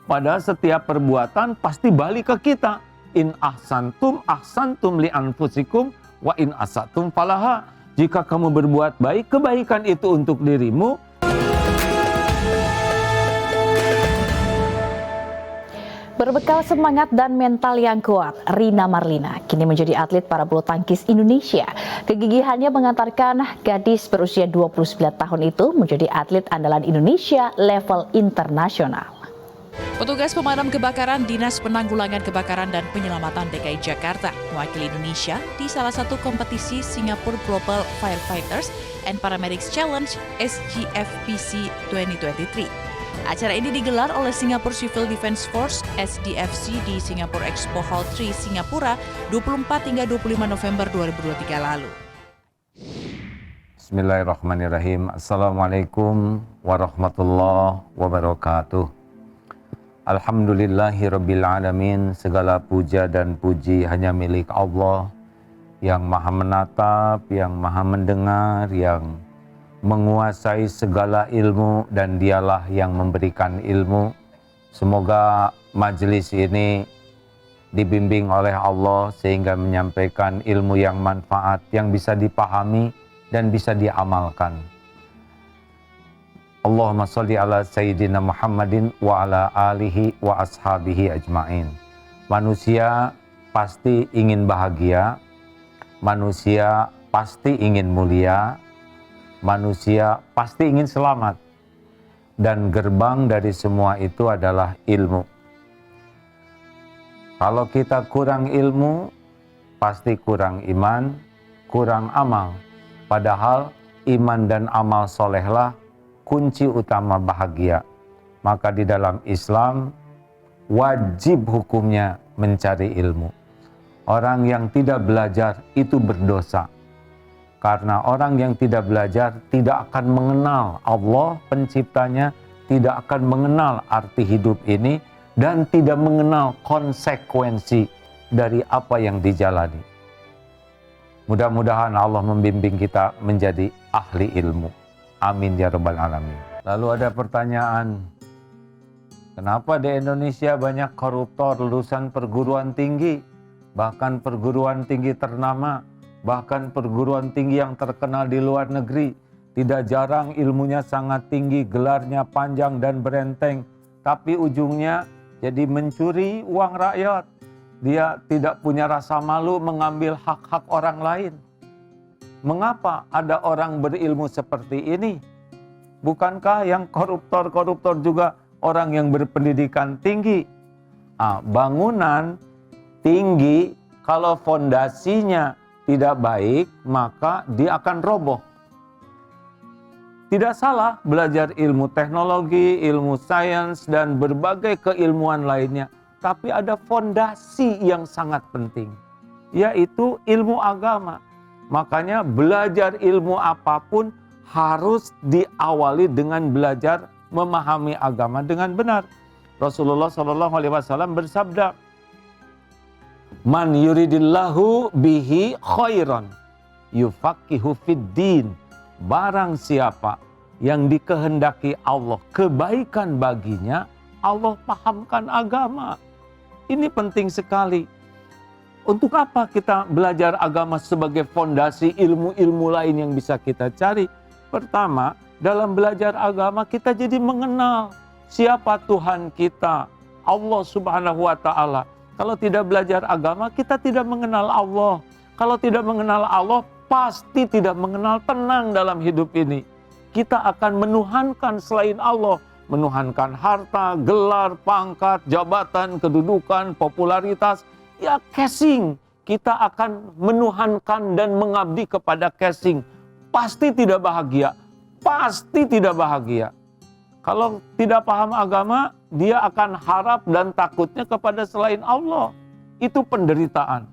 Padahal setiap perbuatan pasti balik ke kita. In ahsantum li anfusikum wa in asatum falaha. Jika kamu berbuat baik, kebaikan itu untuk dirimu. Berbekal semangat dan mental yang kuat, Rina Marlina kini menjadi atlet para bulu tangkis Indonesia. Kegigihannya mengantarkan gadis berusia 29 tahun itu menjadi atlet andalan Indonesia level internasional. Petugas pemadam kebakaran Dinas Penanggulangan Kebakaran dan Penyelamatan DKI Jakarta mewakili Indonesia di salah satu kompetisi Singapore Global Firefighters and Paramedics Challenge SGFPC 2023. Acara ini digelar oleh Singapore Civil Defense Force SDFC di Singapore Expo Hall 3 Singapura 24 hingga 25 November 2023 lalu. Bismillahirrahmanirrahim. Assalamualaikum warahmatullahi wabarakatuh. Alhamdulillahirabbil alamin. Segala puja dan puji hanya milik Allah yang Maha menatap, yang Maha mendengar, yang menguasai segala ilmu, dan dialah yang memberikan ilmu. Semoga majelis ini dibimbing oleh Allah sehingga menyampaikan ilmu yang manfaat, yang bisa dipahami dan bisa diamalkan. Allahumma sholli ala Sayyidina Muhammadin wa ala alihi wa ashabihi ajma'in. Manusia pasti ingin bahagia, manusia pasti ingin mulia, manusia pasti ingin selamat, dan gerbang dari semua itu adalah ilmu. Kalau kita kurang ilmu, pasti kurang iman, kurang amal. Padahal iman dan amal solehlah kunci utama bahagia. Maka di dalam Islam wajib hukumnya mencari ilmu. Orang yang tidak belajar itu berdosa. Karena orang yang tidak belajar tidak akan mengenal Allah penciptanya, tidak akan mengenal arti hidup ini, dan tidak mengenal konsekuensi dari apa yang dijalani. Mudah-mudahan Allah membimbing kita menjadi ahli ilmu. Amin ya rabbal alamin. Lalu ada pertanyaan, kenapa di Indonesia banyak koruptor lulusan perguruan tinggi, bahkan perguruan tinggi ternama, bahkan perguruan tinggi yang terkenal di luar negeri? Tidak jarang ilmunya sangat tinggi, gelarnya panjang dan berenteng, tapi ujungnya jadi mencuri uang rakyat. Dia tidak punya rasa malu mengambil hak-hak orang lain. Mengapa ada orang berilmu seperti ini? Bukankah yang koruptor-koruptor juga orang yang berpendidikan tinggi? Bangunan tinggi kalau fondasinya tidak baik, maka dia akan roboh. Tidak salah belajar ilmu teknologi, ilmu sains, dan berbagai keilmuan lainnya. Tapi ada fondasi yang sangat penting, yaitu ilmu agama. Makanya belajar ilmu apapun harus diawali dengan belajar memahami agama dengan benar. Rasulullah SAW bersabda, Man yuridillahu bihi khairan yufaqihu fiddin. Barang siapa yang dikehendaki Allah kebaikan baginya, Allah pahamkan agama. Ini penting sekali. Untuk apa kita belajar agama sebagai fondasi ilmu-ilmu lain yang bisa kita cari? Pertama, dalam belajar agama kita jadi mengenal siapa Tuhan kita, Allah Subhanahu wa Ta'ala. Kalau tidak belajar agama, kita tidak mengenal Allah. Kalau tidak mengenal Allah, pasti tidak mengenal tenang dalam hidup ini. Kita akan menuhankan selain Allah. Menuhankan harta, gelar, pangkat, jabatan, kedudukan, popularitas. Ya casing. Kita akan menuhankan dan mengabdi kepada casing. Pasti tidak bahagia. Pasti tidak bahagia. Kalau tidak paham agama, dia akan harap dan takutnya kepada selain Allah. Itu penderitaan.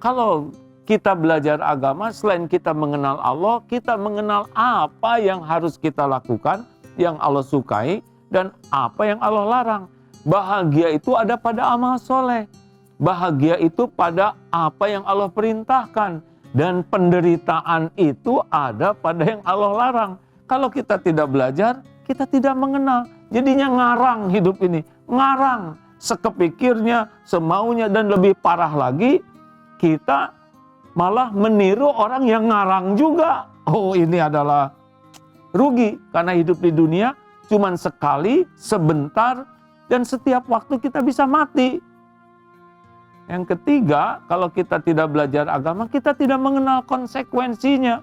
Kalau kita belajar agama, selain kita mengenal Allah, kita mengenal apa yang harus kita lakukan, yang Allah sukai, dan apa yang Allah larang. Bahagia itu ada pada amal soleh. Bahagia itu pada apa yang Allah perintahkan. Dan penderitaan itu ada pada yang Allah larang. Kalau kita tidak belajar, kita tidak mengenal. Jadinya ngarang hidup ini, ngarang sekepikirnya, semaunya, dan lebih parah lagi, kita malah meniru orang yang ngarang juga. Oh, ini adalah rugi, karena hidup di dunia cuman sekali, sebentar, dan setiap waktu kita bisa mati. Yang ketiga, kalau kita tidak belajar agama, kita tidak mengenal konsekuensinya.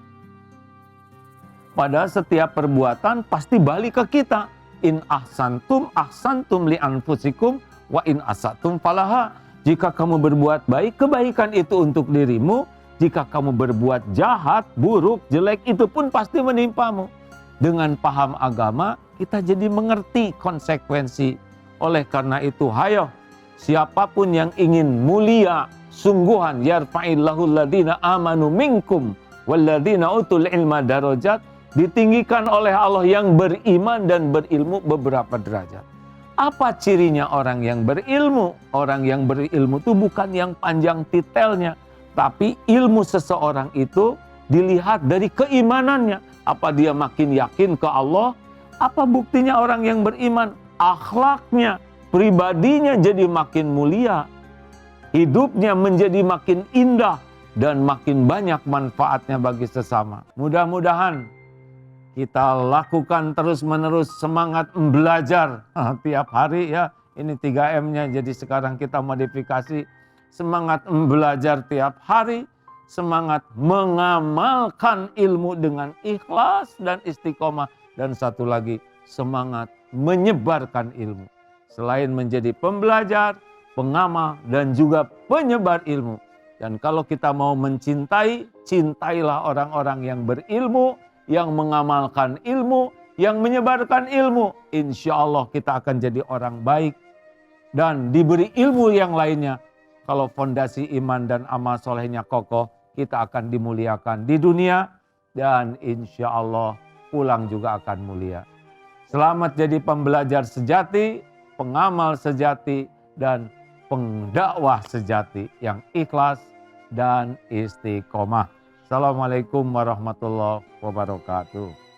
Padahal setiap perbuatan pasti balik ke kita. In ahsantum li anfusikum wa in asatum falaha. Jika kamu berbuat baik, kebaikan itu untuk dirimu. Jika kamu berbuat jahat, buruk, jelek, itu pun pasti menimpamu. Dengan paham agama, kita jadi mengerti konsekuensi. Oleh karena itu, hayo, siapapun yang ingin mulia, sungguhan, yarfa'illahu alladhina amanu minkum walladhina utul ilma darajat, ditinggikan oleh Allah yang beriman dan berilmu beberapa derajat. Apa cirinya orang yang berilmu? Orang yang berilmu itu bukan yang panjang titelnya, tapi ilmu seseorang itu dilihat dari keimanannya. Apa dia makin yakin ke Allah? Apa buktinya orang yang beriman? Akhlaknya, pribadinya jadi makin mulia. Hidupnya menjadi makin indah dan makin banyak manfaatnya bagi sesama. Mudah-mudahan kita lakukan terus-menerus semangat belajar tiap hari ya. Ini 3M-nya, jadi sekarang kita modifikasi. Semangat belajar tiap hari, semangat mengamalkan ilmu dengan ikhlas dan istiqomah. Dan satu lagi, semangat menyebarkan ilmu. Selain menjadi pembelajar, pengamal, dan juga penyebar ilmu. Dan kalau kita mau mencintai, cintailah orang-orang yang berilmu, yang mengamalkan ilmu, yang menyebarkan ilmu. Insya Allah kita akan jadi orang baik dan diberi ilmu yang lainnya. Kalau fondasi iman dan amal solehnya kokoh, kita akan dimuliakan di dunia dan insya Allah pulang juga akan mulia. Selamat jadi pembelajar sejati, pengamal sejati, dan pendakwah sejati yang ikhlas dan istiqomah. Assalamualaikum warahmatullahi wabarakatuh.